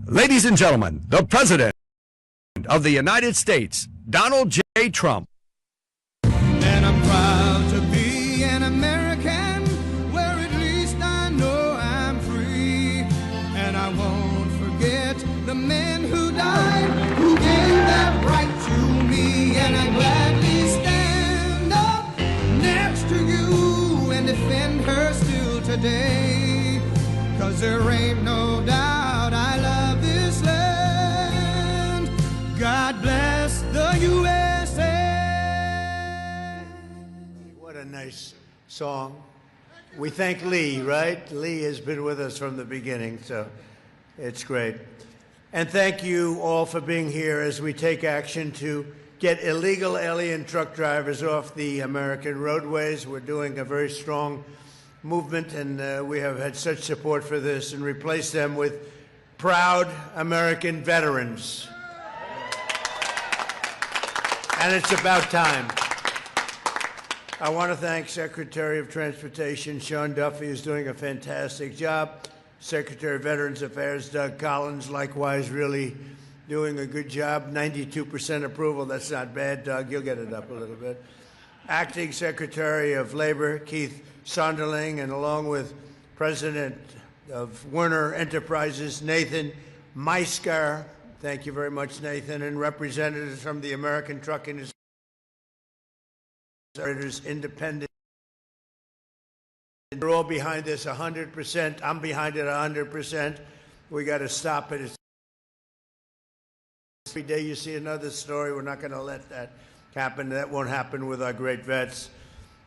Ladies and gentlemen, the President of the United States, Donald J. Trump. And I'm proud to be an American, where at least I know I'm free. And I won't forget the men who died, who gave that right to me. And I gladly stand up next to you and defend her still today. 'Cause there ain't no doubt I love this land. God bless the USA. What a nice song. We thank Lee, right? Lee has been with us from the beginning, so it's great. And thank you all for being here as we take action to get illegal alien truck drivers off the American roadways. We're doing a very strong movement, and we have had such support for this, and replace them with proud American veterans. And it's about time. I want to thank Secretary of Transportation Sean Duffy, who's doing a fantastic job. Secretary of Veterans Affairs Doug Collins, likewise, really doing a good job. 92% approval. That's not bad, Doug. You'll get it up a little bit. Acting Secretary of Labor Keith Sonderling, and along with President of Werner Enterprises Nathan Meiskar. Thank you very much, Nathan, and representatives from the American Trucking Independent. We're all behind this 100%. I'm behind it 100%. We got to stop it. Every day you see another story. We're not going to let that happen. That won't happen with our great vets.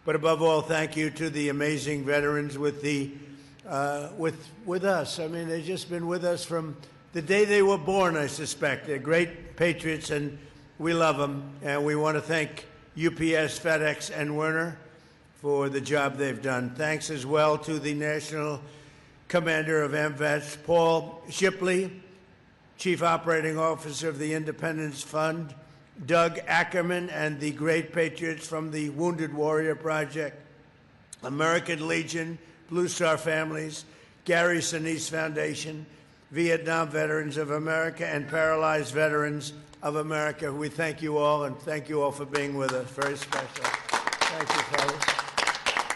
But above all, thank you to the amazing veterans with us. I mean, they've just been with us from the day they were born, I suspect. They're great patriots, and we love them. And we want to thank UPS, FedEx, and Werner for the job they've done. Thanks as well to the National Commander of AMVETS, Paul Shipley, Chief Operating Officer of the Independence Fund, Doug Ackerman, and the great patriots from the Wounded Warrior Project, American Legion, Blue Star Families, Gary Sinise Foundation, Vietnam Veterans of America, and Paralyzed Veterans of America. We thank you all, and thank you all for being with us. Very special. Thank you, fellas.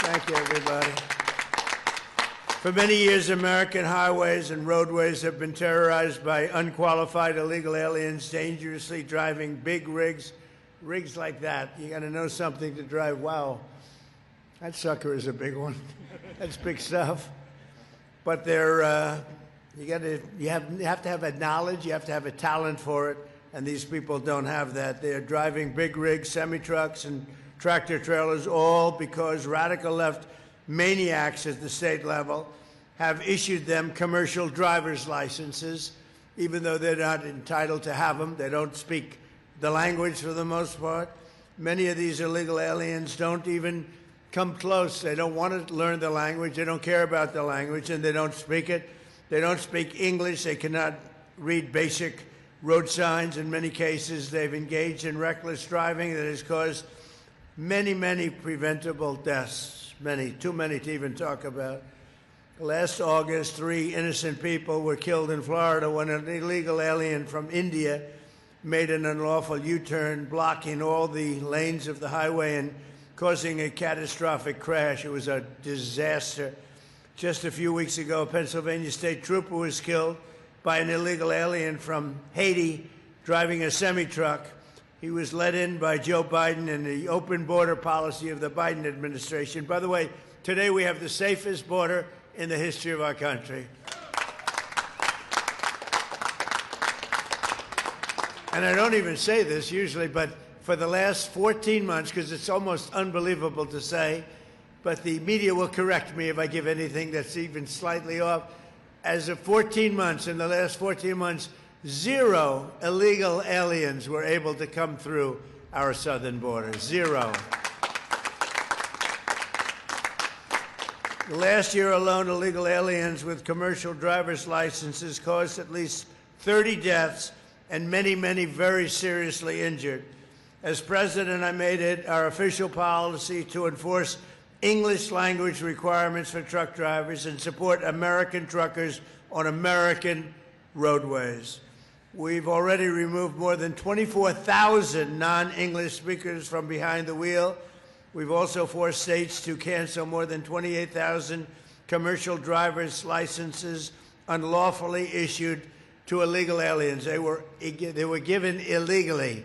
Thank you, everybody. For many years, American highways and roadways have been terrorized by unqualified illegal aliens dangerously driving big rigs like that. You got to know something to drive. Wow, that sucker is a big one. That's big stuff. But they're you have to have a knowledge, you have to have a talent for it, and these people don't have that. They're driving big rigs, semi-trucks, and tractor trailers, all because radical left maniacs at the state level have issued them commercial driver's licenses, even though they're not entitled to have them. They don't speak the language for the most part. Many of these illegal aliens don't even come close. They don't want to learn the language. They don't care about the language, and they don't speak it. They don't speak English. They cannot read basic road signs. In many cases, they've engaged in reckless driving that has caused many, many preventable deaths. Many, too many to even talk about. Last August, 3 innocent people were killed in Florida when an illegal alien from India made an unlawful U-turn, blocking all the lanes of the highway and causing a catastrophic crash. It was a disaster. Just a few weeks ago, a Pennsylvania state trooper was killed by an illegal alien from Haiti driving a semi-truck. He was let in by Joe Biden and the open border policy of the Biden administration. By the way, today we have the safest border in the history of our country. And I don't even say this usually, but for the last 14 months, because it's almost unbelievable to say, but the media will correct me if I give anything that's even slightly off. As of 14 months, in the last 14 months, 0 illegal aliens were able to come through our southern border. 0. Last year alone, illegal aliens with commercial driver's licenses caused at least 30 deaths and many, many very seriously injured. As president, I made it our official policy to enforce English language requirements for truck drivers and support American truckers on American roadways. We've already removed more than 24,000 non-English speakers from behind the wheel. We've also forced states to cancel more than 28,000 commercial driver's licenses unlawfully issued to illegal aliens. They were given illegally.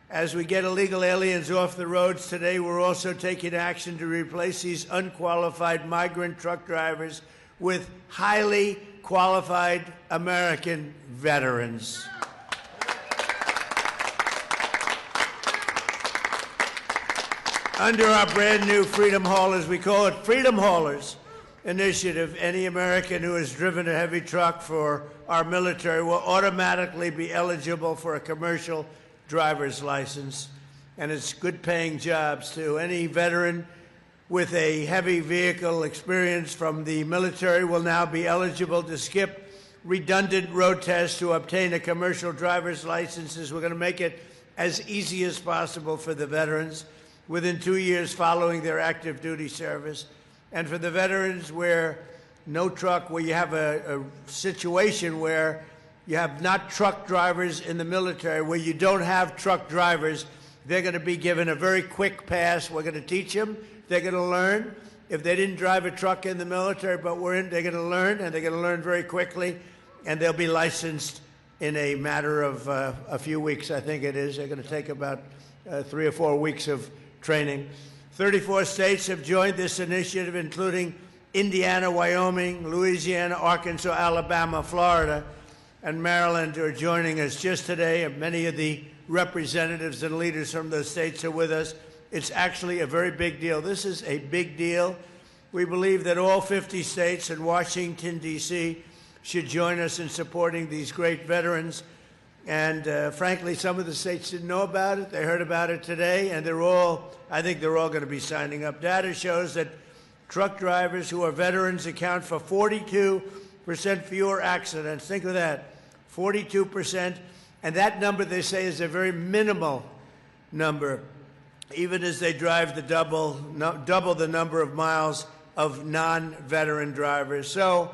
As we get illegal aliens off the roads today, we're also taking action to replace these unqualified migrant truck drivers with highly qualified American veterans. Under our brand new Freedom Haulers, we call it Freedom Haulers initiative, any American who has driven a heavy truck for our military will automatically be eligible for a commercial driver's license. And it's good paying jobs too. Any veteran with a heavy vehicle experience from the military will now be eligible to skip redundant road tests to obtain a commercial driver's license. We're going to make it as easy as possible for the veterans within 2 years following their active duty service. And for the veterans where you have a situation where you have not truck drivers in the military, where you don't have truck drivers, they're going to be given a very quick pass. We're going to teach them. They're going to learn. If they didn't drive a truck in the military, but they're going to learn, and they're going to learn very quickly, and they'll be licensed in a matter of a few weeks, I think it is. They're going to take about 3 or 4 weeks of training. 34 states have joined this initiative, including Indiana, Wyoming, Louisiana, Arkansas, Alabama, Florida, and Maryland are joining us just today. And many of the representatives and leaders from those states are with us. It's actually a very big deal. This is a big deal. We believe that all 50 states and Washington, D.C. should join us in supporting these great veterans. And frankly, some of the states didn't know about it. They heard about it today, and I think they're all going to be signing up. Data shows that truck drivers who are veterans account for 42% fewer accidents. Think of that, 42%. And that number, they say, is a very minimal number, even as they drive the double the number of miles of non-veteran drivers. So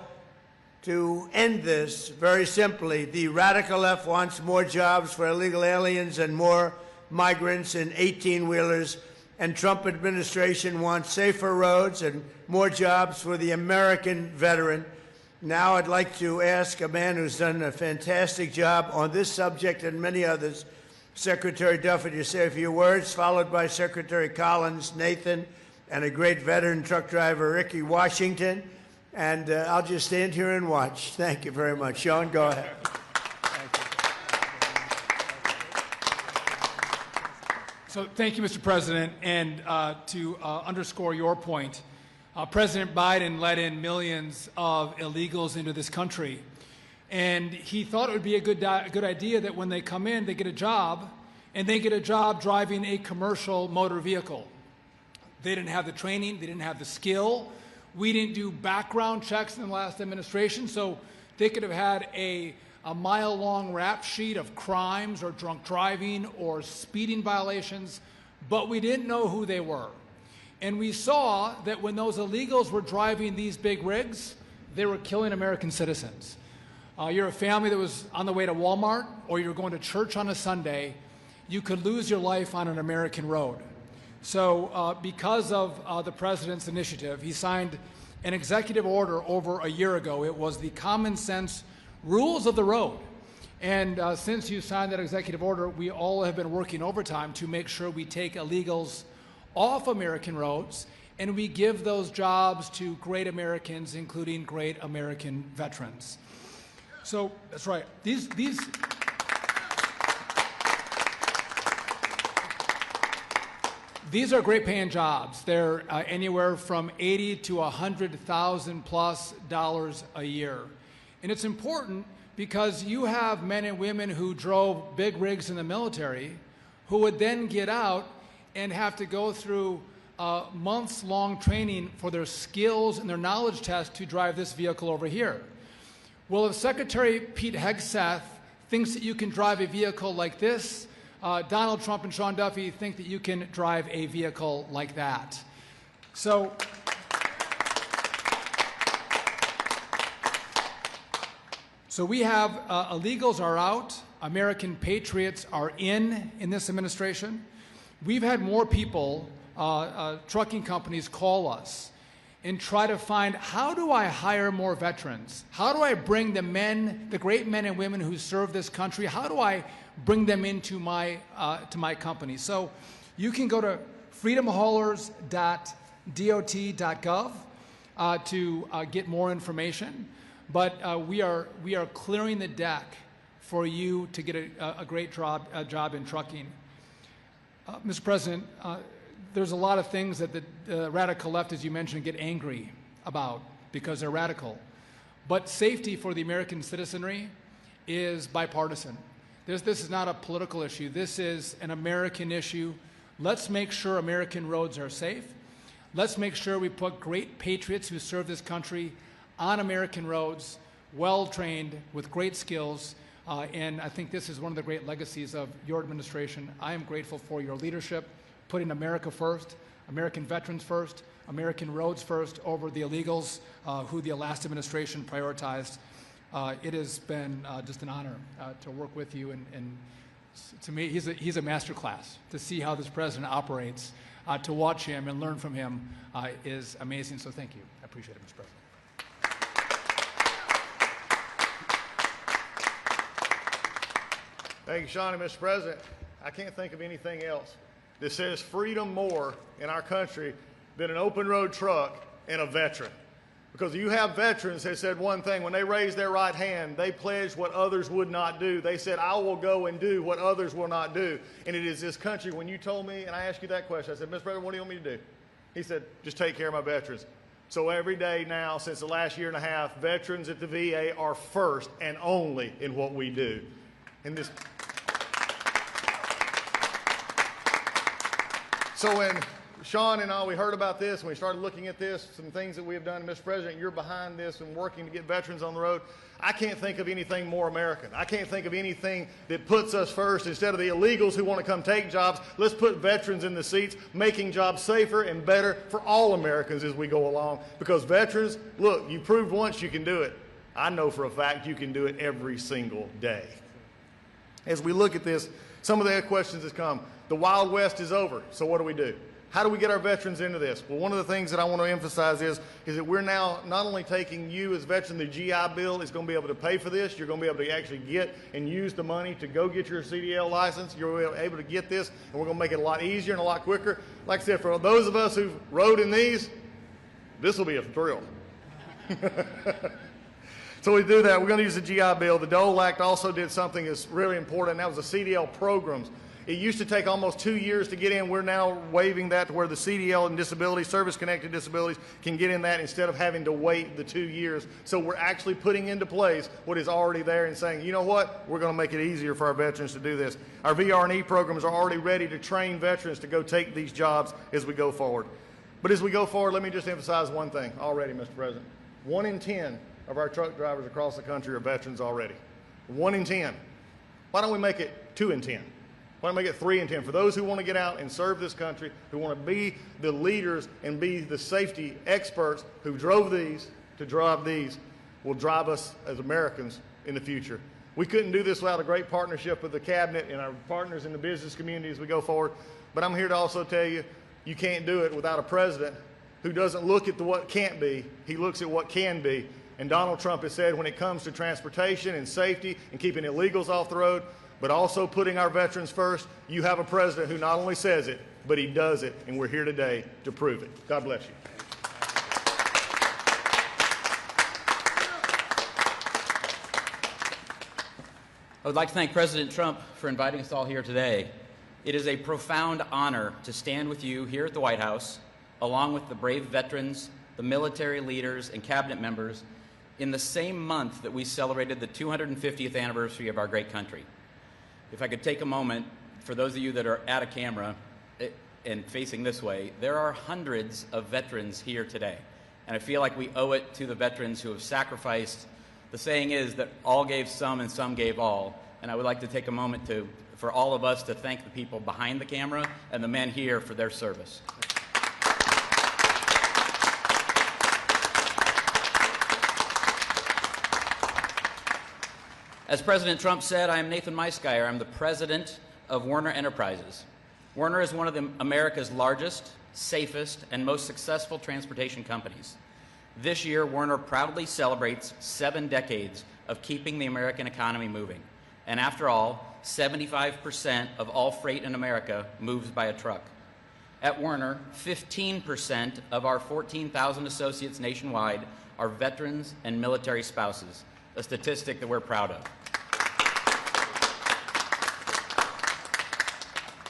to end this, very simply, the radical left wants more jobs for illegal aliens and more migrants in 18-wheelers, and Trump administration wants safer roads and more jobs for the American veteran. Now I'd like to ask a man who's done a fantastic job on this subject and many others, Secretary Duffy, to say a few words, followed by Secretary Collins, Nathan, and a great veteran truck driver, Ricky Washington. And I'll just stand here and watch. Thank you very much. Sean, go ahead. So thank you, Mr. President. And to underscore your point, President Biden let in millions of illegals into this country. And he thought it would be a good idea that when they come in, they get a job, and they get a job driving a commercial motor vehicle. They didn't have the training. They didn't have the skill. We didn't do background checks in the last administration, so they could have had a mile-long rap sheet of crimes or drunk driving or speeding violations, but we didn't know who they were. And we saw that when those illegals were driving these big rigs, they were killing American citizens. You're a family that was on the way to Walmart, or you're going to church on a Sunday, you could lose your life on an American road. So because of the president's initiative, he signed an executive order over a year ago. It was the common sense rules of the road. And since you signed that executive order, we all have been working overtime to make sure we take illegals off American roads, and we give those jobs to great Americans, including great American veterans. So that's right. These are great paying jobs. They're anywhere from $80,000 to $100,000 plus a year. And it's important because you have men and women who drove big rigs in the military who would then get out and have to go through months-long training for their skills and their knowledge test to drive this vehicle over here. Well, if Secretary Pete Hegseth thinks that you can drive a vehicle like this, Donald Trump and Sean Duffy think that you can drive a vehicle like that. So So we have illegals are out, American patriots are in this administration. We've had more people, trucking companies, call us and try to find, how do I hire more veterans? How do I bring the men, the great men and women who serve this country, how do I bring them into my company? So you can go to freedomhaulers.dot.gov to get more information. But we are clearing the deck for you to get a great job in trucking. Mr. President, there's a lot of things that the radical left, as you mentioned, get angry about because they're radical. But safety for the American citizenry is bipartisan. This is not a political issue. This is an American issue. Let's make sure American roads are safe. Let's make sure we put great patriots who serve this country on American roads, well-trained, with great skills. And I think this is one of the great legacies of your administration. I am grateful for your leadership, putting America first, American veterans first, American roads first over the illegals who the last administration prioritized. It has been just an honor to work with you, and to me, he's a master class. To see how this president operates, to watch him and learn from him is amazing. So thank you. I appreciate it, Mr. President. Thank you, Sean and Mr. President. I can't think of anything else that says freedom more in our country than an open road truck and a veteran. Because you have veterans that said one thing, when they raised their right hand, they pledged what others would not do. They said, I will go and do what others will not do. And it is this country, when you told me, and I asked you that question, I said, Mr. President, what do you want me to do? He said, just take care of my veterans. So every day now, since the last year and a half, veterans at the VA are first and only in what we do. And this. So when Sean and I, we heard about this, and we started looking at this, some things that we have done, Mr. President, you're behind this and working to get veterans on the road. I can't think of anything more American. I can't think of anything that puts us first. Instead of the illegals who want to come take jobs, let's put veterans in the seats, making jobs safer and better for all Americans as we go along. Because veterans, look, you proved once you can do it. I know for a fact you can do it every single day. As we look at this, some of the questions that come. The Wild West is over, so what do? How do we get our veterans into this? Well, one of the things that I want to emphasize is that we're now not only taking you as veteran, the GI Bill is going to be able to pay for this. You're going to be able to actually get and use the money to go get your CDL license. You're able to get this, and we're going to make it a lot easier and a lot quicker. Like I said, for those of us who've rode in these, this will be a thrill. So we do that. We're going to use the GI Bill. The Dole Act also did something that's really important, and that was the CDL programs. It used to take almost 2 years to get in. We're now waiving that to where the CDL and disabilities, service-connected disabilities, can get in that instead of having to wait the 2 years. So we're actually putting into place what is already there and saying, you know what, we're going to make it easier for our veterans to do this. Our VR&E programs are already ready to train veterans to go take these jobs as we go forward. But as we go forward, let me just emphasize one thing already, Mr. President. 1 in 10 of our truck drivers across the country are veterans already. 1 in 10. Why don't we make it 2 in 10? Why don't we make it 3 in 10? For those who want to get out and serve this country, who want to be the leaders and be the safety experts who drove these, to drive these, will drive us as Americans in the future. We couldn't do this without a great partnership with the cabinet and our partners in the business community as we go forward. But I'm here to also tell you, you can't do it without a president who doesn't look at what can't be, he looks at what can be. And Donald Trump has said when it comes to transportation and safety and keeping illegals off the road, but also putting our veterans first, you have a president who not only says it, but he does it, and we're here today to prove it. God bless you. I would like to thank President Trump for inviting us all here today. It is a profound honor to stand with you here at the White House, along with the brave veterans, the military leaders, and cabinet members, in the same month that we celebrated the 250th anniversary of our great country. If I could take a moment, for those of you that are at a camera and facing this way, there are hundreds of veterans here today. And I feel like we owe it to the veterans who have sacrificed. The saying is that all gave some and some gave all. And I would like to take a moment for all of us to thank the people behind the camera and the men here for their service. As President Trump said, I am Nathan Maisgeyer. I'm the president of Werner Enterprises. Werner is one of America's largest, safest, and most successful transportation companies. This year, Werner proudly celebrates 7 decades of keeping the American economy moving. And after all, 75% of all freight in America moves by a truck. At Werner, 15% of our 14,000 associates nationwide are veterans and military spouses, a statistic that we're proud of.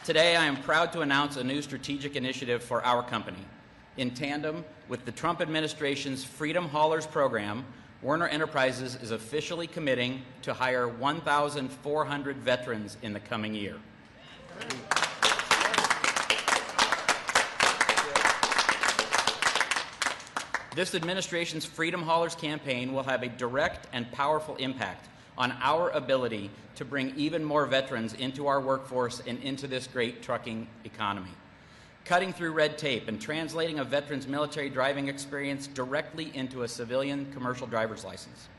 Today, I am proud to announce a new strategic initiative for our company. In tandem with the Trump administration's Freedom Haulers program, Werner Enterprises is officially committing to hire 1,400 veterans in the coming year. This administration's Freedom Haulers campaign will have a direct and powerful impact on our ability to bring even more veterans into our workforce and into this great trucking economy. Cutting through red tape and translating a veteran's military driving experience directly into a civilian commercial driver's license.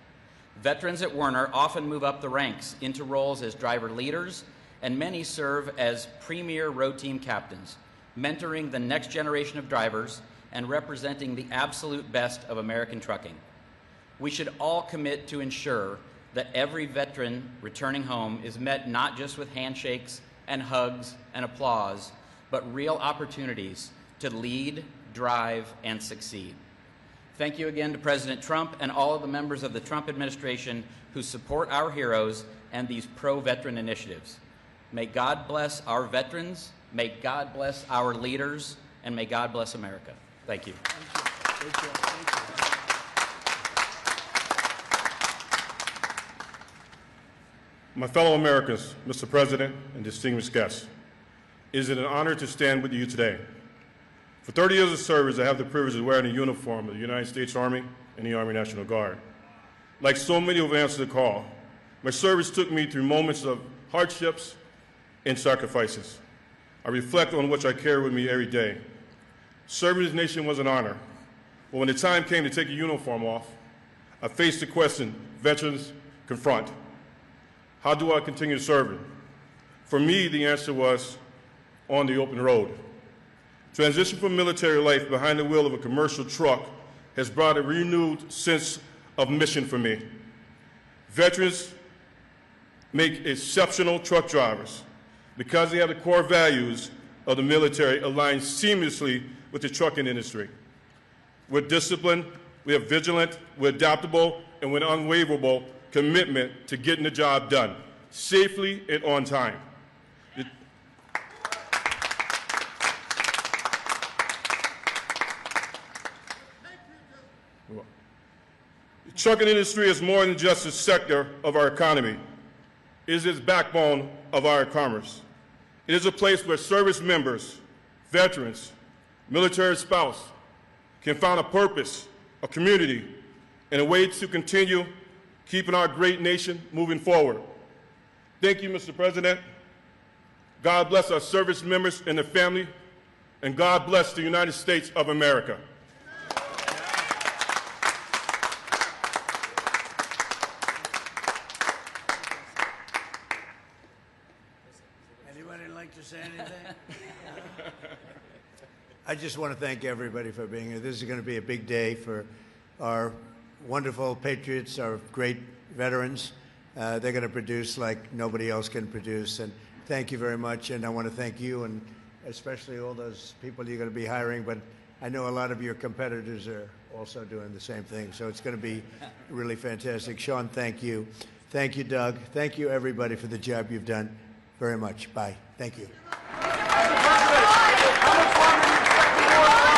Veterans at Werner often move up the ranks into roles as driver leaders, and many serve as premier road team captains, mentoring the next generation of drivers and representing the absolute best of American trucking. We should all commit to ensure that every veteran returning home is met not just with handshakes and hugs and applause, but real opportunities to lead, drive, and succeed. Thank you again to President Trump and all of the members of the Trump administration who support our heroes and these pro-veteran initiatives. May God bless our veterans, may God bless our leaders, and may God bless America. Thank you. Thank you. Thank you. My fellow Americans, Mr. President, and distinguished guests, it is an honor to stand with you today. For 30 years of service, I have the privilege of wearing the uniform of the United States Army and the Army National Guard. Like so many who have answered the call, my service took me through moments of hardships and sacrifices. I reflect on which I carry with me every day. Serving this nation was an honor, but when the time came to take a uniform off, I faced the question veterans confront. How do I continue serving? For me, the answer was on the open road. Transition from military life behind the wheel of a commercial truck has brought a renewed sense of mission for me. Veterans make exceptional truck drivers because they have the core values of the military aligned seamlessly with the trucking industry. We're disciplined, we are vigilant, we're adaptable, and with unwavering commitment to getting the job done safely and on time. The trucking industry is more than just a sector of our economy. It is its backbone of our commerce. It is a place where service members, veterans, military spouse can find a purpose, a community, and a way to continue keeping our great nation moving forward. Thank you, Mr. President. God bless our service members and their family, and God bless the United States of America. Anybody like to say anything? I just want to thank everybody for being here. This is going to be a big day for our wonderful patriots, our great veterans. They're going to produce like nobody else can produce. And thank you very much. And I want to thank you and especially all those people you're going to be hiring. But I know a lot of your competitors are also doing the same thing. So it's going to be really fantastic. Sean, thank you. Thank you, Doug. Thank you, everybody, for the job you've done very much. Bye. Thank you. Mr. President, how much longer do you expect the war to last?